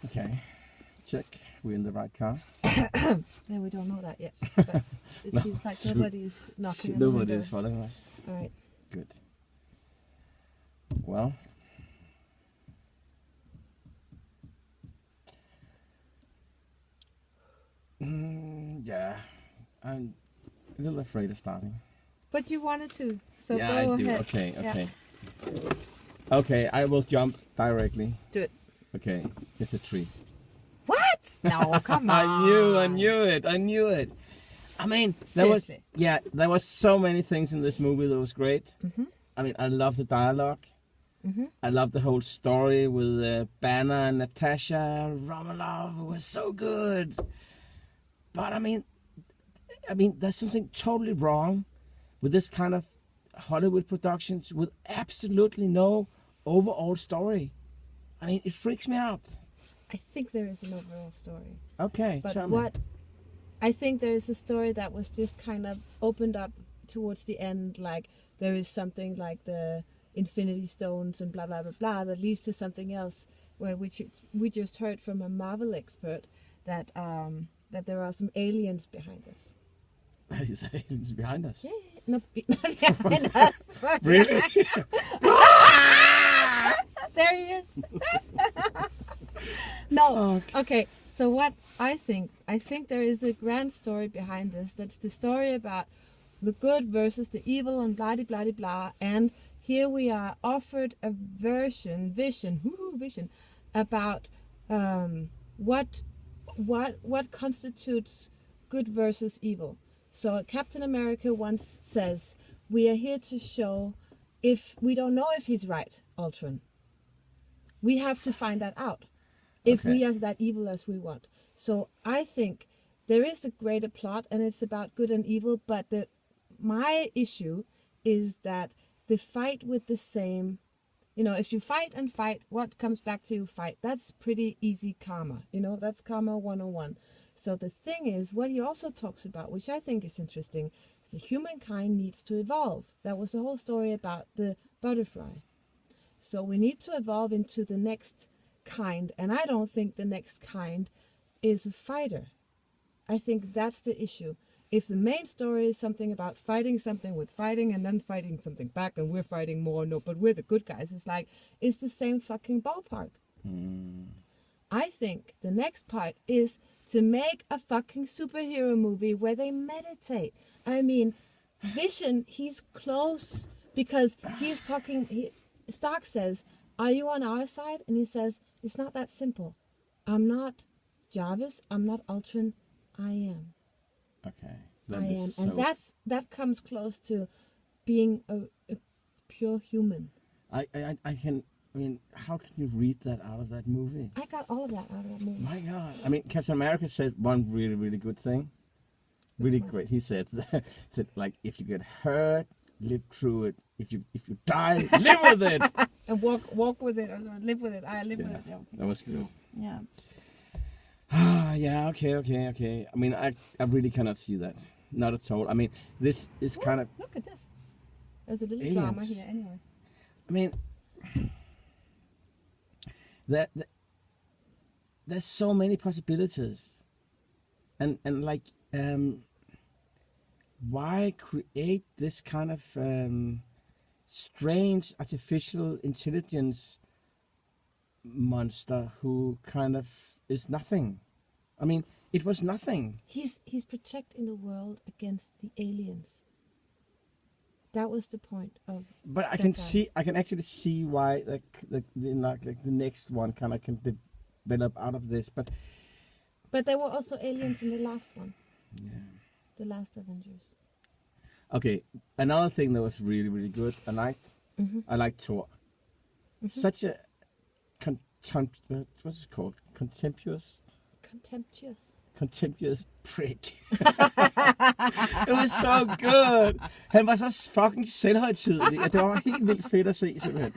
Okay, check. We're in the right car. Yeah, we don't know that yet, but it No, seems like it's true. nobody is knocking on the Nobody window. is following us. All right. Good. Well, yeah, I'm a little afraid of starting. But you wanted to, so yeah, go I do. ahead. Okay, Yeah. okay. Okay, I will jump directly. Do it. Okay, it's a tree. What? No, come on. I knew it. I mean, Seriously. there was so many things in this movie that was great. Mm-hmm. I mean, I love the dialogue. Mm-hmm. I love the whole story with Banner and Natasha Romanoff. It was so good. But I mean, there's something totally wrong with this kind of Hollywood productions with absolutely no overall story. I mean, it freaks me out. I think there is an overall story. Okay, But tell me. what I think there is a story that was just kind of opened up towards the end, like there is something like the Infinity Stones and blah blah blah blah that leads to something else. Where we just heard from a Marvel expert that that there are some aliens behind us. Is aliens behind us? Yeah, not behind us. but Really? there he is. No. Oh, Okay. So what I think there is a grand story behind this. That's the story about the good versus the evil and blah blah blah blah. And here we are offered a vision about what constitutes good versus evil. So Captain America once says, "We are here to show if we don't know if he's right, Ultron. We have to find that out. If Okay. we are that evil as we want." So I think there is a greater plot, and it's about good and evil. But my issue is that the fight with the same, if you fight and fight, what comes back to you? Fight. That's pretty easy karma. That's karma 101. So the thing is, what he also talks about, which I think is interesting, is the humankind needs to evolve. That was the whole story about the butterfly. So we need to evolve into the next kind, and I don't think the next kind is a fighter. I think that's the issue. If the main story is something about fighting something with fighting and then fighting something back and we're fighting more, no, but we're the good guys, it's the same fucking ballpark. I think the next part is to make a fucking superhero movie where they meditate. I mean, Vision, he's close because he's talking. Stark says, "Are you on our side?" And he says, "It's not that simple. I'm not Jarvis. I'm not Ultron. I am. Okay. I am." And that comes close to being a pure human. I can. I mean, how can you read that out of that movie? I got all of that out of that movie. My God. I mean, Captain America said one really, really good thing. Really great. He said, like, if you get hurt, live through it. If you die, live with it. And walk with it, or live with it. I live with it. Yeah, okay. That was good. Yeah. Yeah, okay. I mean, I really cannot see that. Not at all. I mean, this is kind of... Look at this. There's a little Aliens. drama here anyway. I mean, there's so many possibilities. And like, why create this kind of strange artificial intelligence monster who kind of is nothing? I mean, it was nothing. He's protecting the world against the aliens. That was the point of. But I that can guy. I can actually see why the next one kind of can develop out of this. But there were also aliens in the last one. yeah. The last Avengers. Okay, another thing that was really, really good. I liked Thor. Such a what's it called? Contemptuous prick. It was so good. Han var så fucking selvhøjtidelig, at det var helt vildt fedt at se, simpelthen.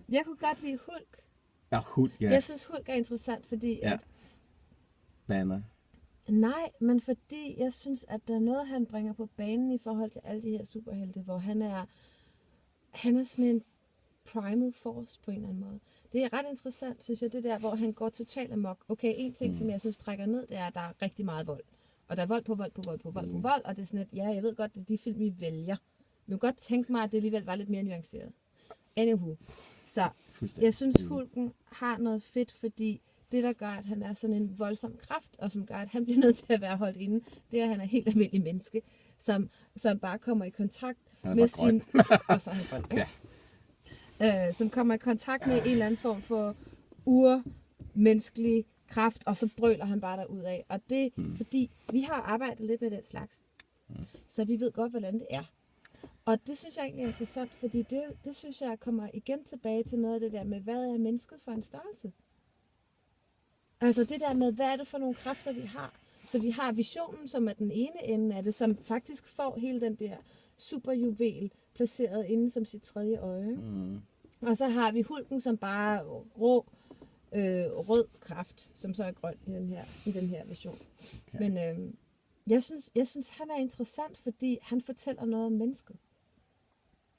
Jeg kunne godt lide Hulk. Ja, Hulk, ja. Jeg synes Hulk er interessant, fordi Ja. Banner. Nej, men fordi jeg synes, at der er noget, han bringer på banen i forhold til alle de her superhelte, hvor han er sådan en primal force på en eller anden måde. Det er ret interessant, synes jeg, det der, hvor han går totalt amok. Okay, en ting, som jeg synes trækker ned, det er, at der er rigtig meget vold. Og der er vold på vold, og det er sådan et, ja, jeg ved godt, det er de film, vi vælger. Men jeg kunne godt tænke mig, at det alligevel var lidt mere nuanceret. Anywho. Så jeg synes, Hulken har noget fedt, fordi det, der gør, at han er sådan en voldsom kraft, og som gør, at han bliver nødt til at være holdt inde, det er, at han er helt almindelig menneske, som bare kommer i kontakt med sin... Og så er han grøn, ja. Som kommer i kontakt med en eller anden form for urmenneskelig kraft, og så brøler han bare derud af. Og det fordi, vi har arbejdet lidt med den slags, så vi ved godt, hvordan det er. Og det synes jeg egentlig er interessant, fordi det synes jeg kommer igen tilbage til noget af det der med, hvad er mennesket for en størrelse? Altså det der med, hvad er det for nogle kræfter, vi har? Så vi har visionen, som er den ene ende af det, som faktisk får hele den der superjuvel placeret inde som sit tredje øje. Og så har vi Hulken, som bare rå rød kraft, som så er grøn i den her version. Okay. Men jeg synes, han er interessant, fordi han fortæller noget om mennesket.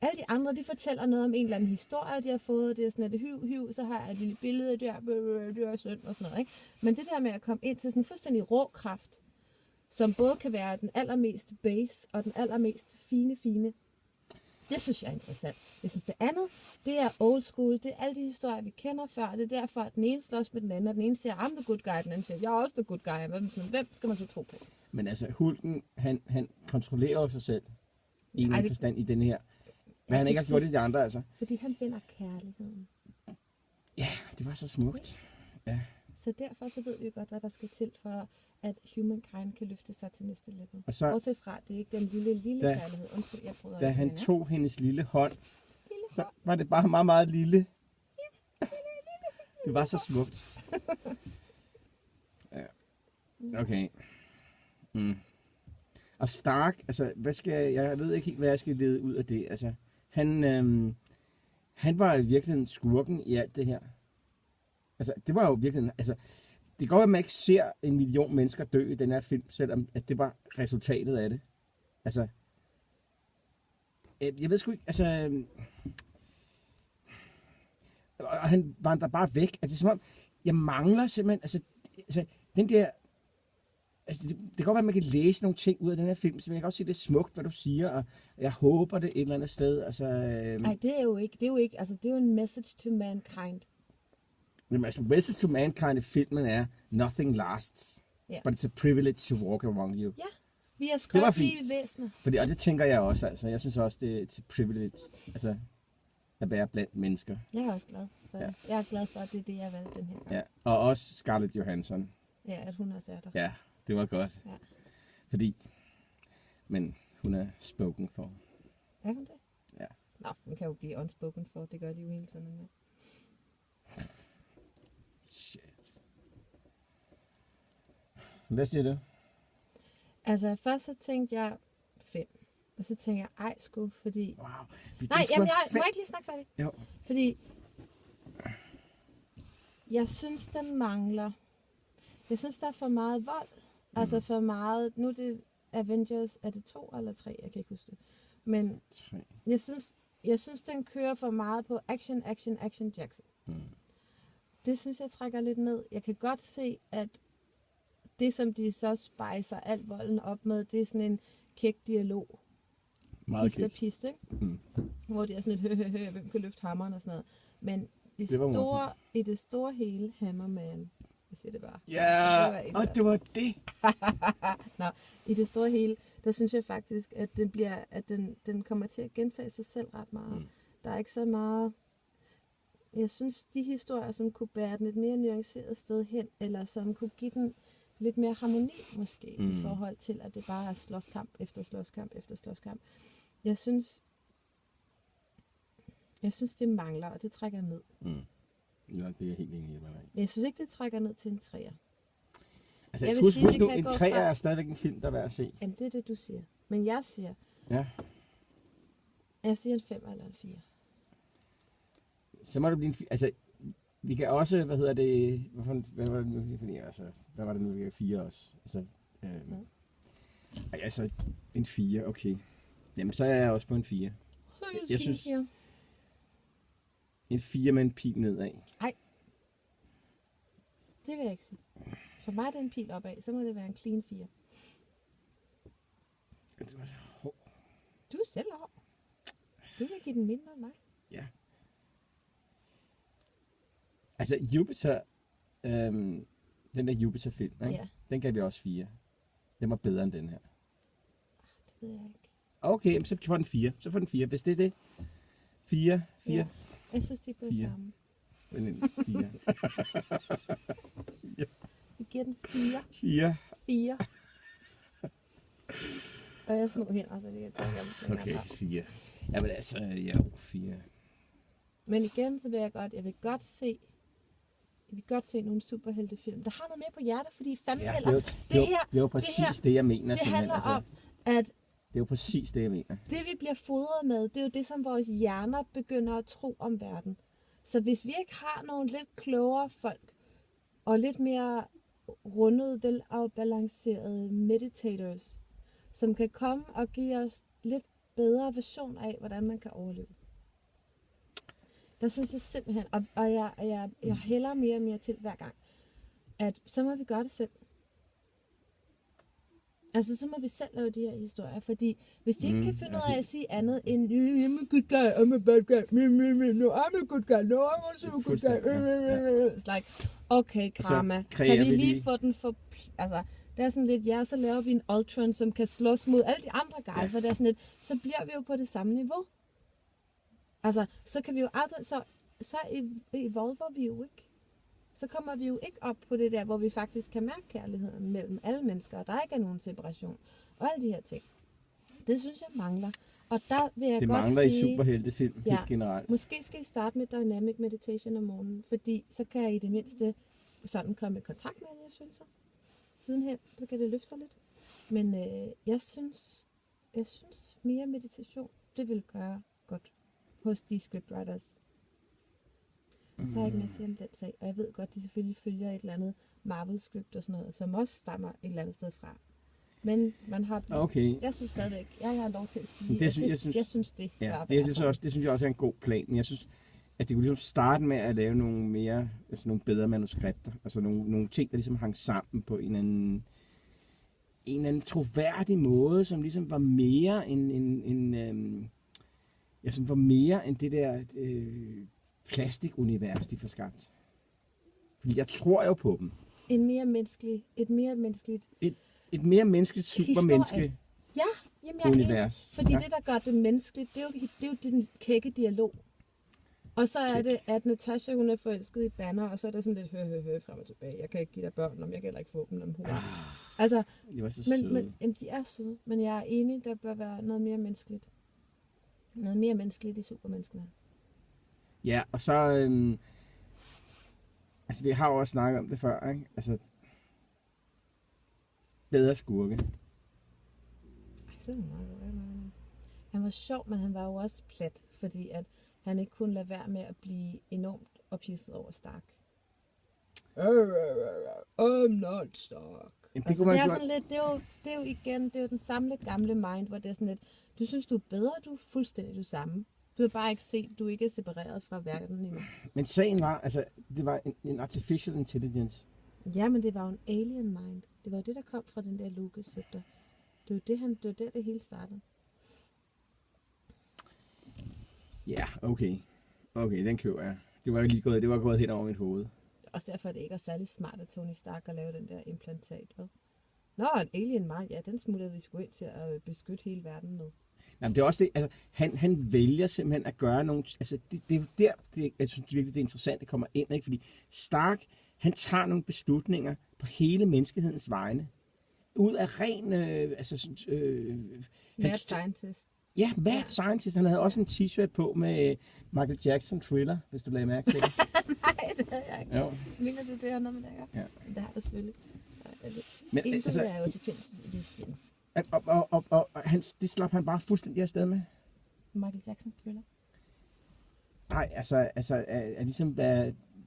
Alle de andre, de fortæller noget om en eller anden historie, de har fået. Det er sådan et hyv, så har jeg et lille billede der, det er synd og sådan noget. Ikke? Men det der med at komme ind til sådan en fuldstændig rå kraft, som både kan være den allermest base og den allermest fine, det synes jeg er interessant. Jeg synes det andet, det er old school, det er alle de historier, vi kender før. Det er derfor, at den ene slås med den anden, og den ene siger, I'm the good guy, den anden siger, jeg er også the good guy. Hvem skal man så tro på? Men altså, Hulken, han kontrollerer sig selv i en forstand i den her. Men han ikke har gjort det i de andre, altså. Fordi han finder kærligheden. Ja, det var så smukt. Ja. Så derfor så ved vi godt, hvad der skal til for, at humankind kan løfte sig til næste level. Og så, bortset fra, det er ikke den lille kærlighed. Undskyld, jeg prøver. Da han tog hendes lille hånd, så var det bare meget, meget lille. Ja, det var så smukt. Ja. Okay. Og Stark, altså, jeg ved ikke helt, hvad jeg skal lede ud af det. Altså, han var i virkeligheden skurken i alt det her. Altså, det var jo virkelig, altså, det går, at man ikke ser 1 million mennesker dø i den her film, selvom at det var resultatet af det. Altså, jeg ved sgu ikke, altså, og han vandrer bare væk. Altså, det er som om, jeg mangler simpelthen, altså den der, altså, det kan godt være, at man kan læse nogle ting ud af den her film, så jeg kan også sige, det er smukt, hvad du siger, og jeg håber det et eller andet sted. Altså, nej, det er jo ikke, altså, det er jo en message to mankind. Jamen, altså, message to mankind i filmen er, nothing lasts, but it's a privilege to walk among you. Ja, vi er skrøbelige væsener. Fordi, og det tænker jeg også, altså, jeg synes også, det er et privilege, altså, at være blandt mennesker. Jeg er også glad for det. Jeg er glad for, at det er det, jeg valgte den her gang. Ja, og også Scarlett Johansson. Ja, at hun også er der. Ja, det var godt. Ja. Fordi, men hun er spoken for. Er hun det? Ja. Nå, hun kan jo blive unspoken for, det gør de jo hele tiden. Ja. Shit. Hvad siger du? Altså, først så tænkte jeg 5. Og så tænkte jeg, ej sgu, fordi... Wow. Nej, jamen, jeg må ikke lige snakke færdig. Jo. Fordi... Jeg synes, den mangler... Jeg synes, der er for meget vold. Altså for meget... Nu er det Avengers... Er det 2 eller 3? Jeg kan ikke huske det. Men 3. Jeg synes, den kører for meget på action, Jackson. Det synes jeg trækker lidt ned. Jeg kan godt se, at det, som de så spejser alt volden op med, det er sådan en kæk dialog. Meget pist, ikke? Hvor det er sådan lidt hvem kan løfte hammeren og sådan noget. Men i det store hele, Hammerman, jeg siger det bare. Ja, og det var det. Nå, i det store hele, der synes jeg faktisk, at den kommer til at gentage sig selv ret meget. Der er ikke så meget... Jeg synes, de historier, som kunne bære den et mere nuanceret sted hen, eller som kunne give den lidt mere harmoni, måske, i forhold til, at det bare er slåskamp efter slåskamp. Jeg synes, det mangler, og det trækker ned. Ja, det er helt enig med dig. Jeg synes ikke, det trækker ned til en 3'er. Altså, husk nu, en 3'er er stadigvæk en film, der er værd at se. Jamen, det er det, du siger. Men jeg siger... Ja. Jeg siger en 5 eller en 4. Så må det blive en... Altså, vi kan også... Hvad hedder det... Hvad var det nu? Fordi, altså, hvad var det nu, vi kan 4 også? Altså, en 4, okay. Jamen, så er jeg også på en 4. Jeg synes... En 4 med en pil nedad. Det vil jeg ikke sige. For mig er det en pil opad, så må det være en clean 4. Det var hård. Du er selv hård. Du vil give den mindre end mig. Ja. Altså Jupiter, den der Jupiter-film, ikke? Ja. Den gav vi også 4. Den var bedre end den her. Det ved jeg ikke. Okay, så får den 4. Så får den 4, hvis det er det. 4. Ja. Jeg synes, de er blevet 4. sammen. Men en 4. Vi giver den 4. 4. 4. Og jeg er små hænder, så det kan godt være. Okay, 4. Jamen altså, ja, 4. Men igen, så vil jeg vil godt se nogle superheltefilm, der har noget mere på hjertet, fordi fandme heller, det er jo præcis det, jeg mener. Det handler om, at det er jo præcis det, jeg mener. det vi bliver fodret med, det er jo det, som vores hjerner begynder at tro om verden. Så hvis vi ikke har nogle lidt klogere folk, og lidt mere rundede, velafbalancerede meditators, som kan komme og give os lidt bedre version af, hvordan man kan overleve. Der synes jeg simpelthen, og jeg hælder mere og mere til hver gang, at så må vi gøre det selv. Altså, så må vi selv lave de her historier, fordi hvis de ikke kan finde ud af at sige andet end I'm a good guy, I'm a bad guy, no, I'm a good guy, no, I'm also a good guy. It's like, okay, Karma, kan vi lige få den for... Altså, det er sådan lidt, ja, så laver vi en Ultron, som kan slås mod alle de andre guys, for det er sådan lidt, så bliver vi jo på det samme niveau. Altså, så kan vi jo aldrig, så evolver vi jo ikke. Så kommer vi jo ikke op på det der, hvor vi faktisk kan mærke kærligheden mellem alle mennesker, og der ikke er nogen separation, og alle de her ting. Det synes jeg mangler. Og der vil jeg det godt mangler sige, i superheltefilm helt generelt. Måske skal I starte med Dynamic Meditation om morgenen, fordi så kan jeg i det mindste sådan komme i kontakt med jeres følelser. Sidenhen, så kan det løfte sig lidt. Men jeg synes mere meditation, det vil gøre godt hos de scriptwriters. Så har jeg ikke mere at sige om den sag. Og jeg ved godt, de selvfølgelig følger et eller andet Marvel-script og sådan noget, som også stammer et eller andet sted fra. Men man har... Okay. Jeg synes stadigvæk, jeg har lov til at sige, jeg synes det. Ja, det synes jeg også er en god plan. Men jeg synes, at det kunne ligesom starte med at lave nogle mere, altså nogle bedre manuskripter. Altså nogle ting, der ligesom hang sammen på en eller anden troværdig måde, som ligesom var mere som var mere end det der plastikunivers, de får skabt. Fordi jeg tror jo på dem. Et mere menneskeligt supermenneske univers. Fordi det, der gør det menneskeligt, det er jo den kække dialog. Og så er det, at Natasha, hun er forelsket i Banner, og så er der sådan lidt frem og tilbage. Jeg kan ikke give dig børn, om jeg kan heller ikke få dem, om hun altså, de var så søde. Men de er søde, men jeg er enig, der bør være noget mere menneskeligt. Noget mere menneskeligt i supermenneskene. Ja, og så... altså, vi har jo også snakket om det før, ikke? Altså... Bedre skurke. Han var sjov, men han var jo også plat, fordi at han ikke kunne lade være med at blive enormt ophidset over Stark. I'm not Stark. Jamen, altså, det er sådan lidt, det er jo igen, det er jo den samme gamle mind, hvor det er sådan lidt, du synes, du er bedre, du er fuldstændig du samme. Du har bare ikke set, du er ikke separeret fra verden endnu. Men sagen var, altså, det var en artificial intelligence. Ja, men det var jo en alien mind. Det var jo det, der kom fra den der Lucas-scepter. Det var der, det hele startede. Ja, okay. Okay, den køber jeg. Det var gået hen over mit hoved. Også derfor er det ikke er særlig smart af Tony Stark at lave den der implantat, vel? Nå, en alien mind, ja, den smuttede vi sgu ind til at beskytte hele verden med. Jamen, det er også det, altså, han vælger simpelthen at gøre nogle, altså, det er der, jeg synes virkelig, det er interessant, det kommer ind, ikke? Fordi Stark, han tager nogle beslutninger på hele menneskehedens vegne. Ud af ren, mad scientist. Ja, mad scientist. Han havde også en t-shirt på med Michael Jackson Thriller, hvis du lagde mærke til det. Nej, det havde jeg ikke. Jo. Mener du, det har noget med det her? Ja. Det har det selvfølgelig. Men altså, er jo også film. Og det slap han bare fuldstændig afsted med. Michael Jackson Thriller? Nej, altså er ligesom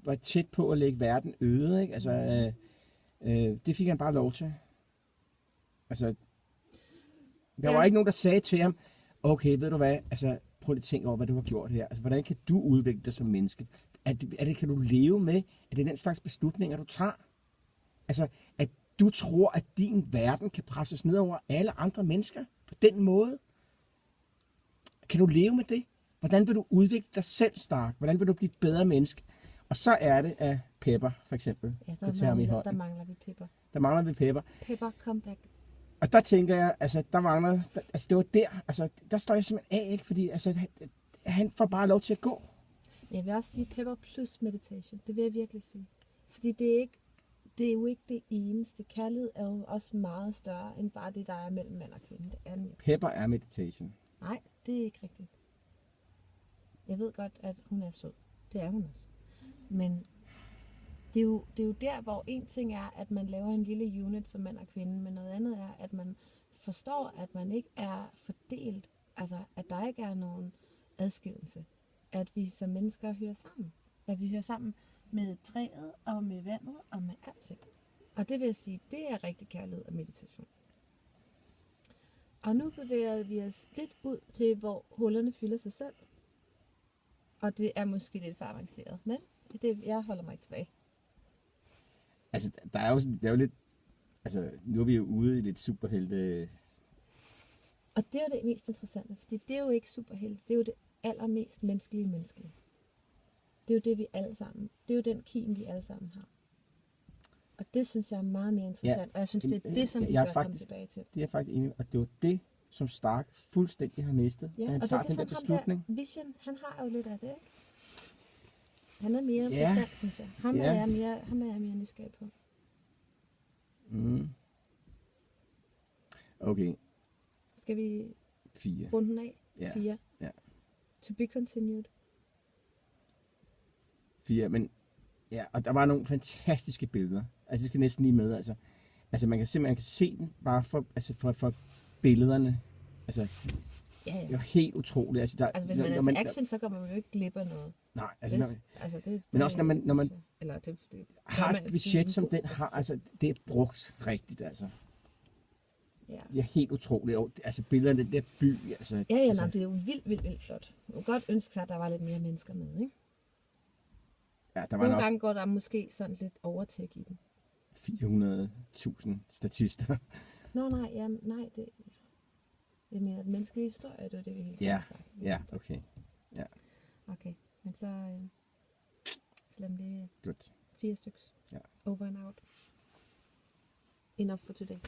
var tæt på at lægge verden øde, ikke? Altså, det fik han bare lov til. Altså, der var ikke nogen, der sagde til ham, okay, ved du hvad, altså, prøv lige at tænke over, hvad du har gjort her. Altså, hvordan kan du udvikle dig som menneske? Kan du leve med, at det er den slags beslutninger, du tager? Altså, at du tror, at din verden kan presses ned over alle andre mennesker på den måde? Kan du leve med det? Hvordan vil du udvikle dig selv, Stark? Hvordan vil du blive et bedre menneske? Og så er det af Pepper, for eksempel. Ja, der mangler vi Pepper. Der mangler vi Pepper. Pepper, come back. Og der tænker jeg, altså, det var der, altså, der står jeg simpelthen af, ikke? Fordi, altså, han får bare lov til at gå. Jeg vil også sige Pepper plus meditation. Det vil jeg virkelig sige. Fordi det er jo ikke det eneste. Kærlighed er jo også meget større, end bare det, der er mellem mand og kvinde. Det er den ikke. Pepper er meditation. Nej, det er ikke rigtigt. Jeg ved godt, at hun er sød. Det er hun også. Men det er jo der, hvor en ting er, at man laver en lille unit som mand og kvinde, men noget andet er, at man forstår, at man ikke er fordelt. Altså, at der ikke er nogen adskillelse. At vi som mennesker hører sammen. At vi hører sammen med træet og med vandet og med alting. Og det vil jeg sige, det er rigtig kærlighed og meditation. Og nu bevæger vi os lidt ud til, hvor hullerne fylder sig selv. Og det er måske lidt for avanceret, men jeg holder mig ikke tilbage. Altså, der er jo lidt... Altså, nu er vi jo ude i lidt superhelte... Og det er jo det mest interessante, fordi det er jo ikke superhelte, det er jo det allermest menneskelige. Det er jo det, vi alle sammen... Det er jo den kim, vi alle sammen har. Og det synes jeg er meget mere interessant, og jeg synes, det er det, som vi bør komme tilbage til. Det er jeg faktisk enig, og det var det, som Stark fuldstændig har mistet. Ja, han og tager det er den der beslutning. Der Vision, han har jo lidt af det, ikke? Han er mere interessant, synes jeg. Ham er jeg mere nysgerrig på. Mm. Okay. Skal vi 4. runde den af? Ja. 4. Ja. To be continued. 4, men ja, og der var nogle fantastiske billeder. Altså, det skal næsten lige med, altså man kan simpelthen se den bare for billederne. Altså, ja. Det er jo helt utroligt. Altså, hvis man er til action, så går man jo ikke glip af noget. Nej, altså, det men også når man eller det har et budget, som den har, altså, det er brugt rigtigt, altså. Ja. Det er helt utroligt. Altså, billederne af den der by, altså. Ja, det er jo vildt flot. Jeg kunne godt ønske sig, at der var lidt mere mennesker med, ikke? Ja, der var nogle gange går der måske sådan lidt overtæk i den. 400.000 statister. Nej, det... Jeg mener, at menneskelig historie, det er det, vi hele tiden har sagt. Ja, okay. Ja. Okay, men så lad det 4 stykker. Ja. Over and out. Enough for today.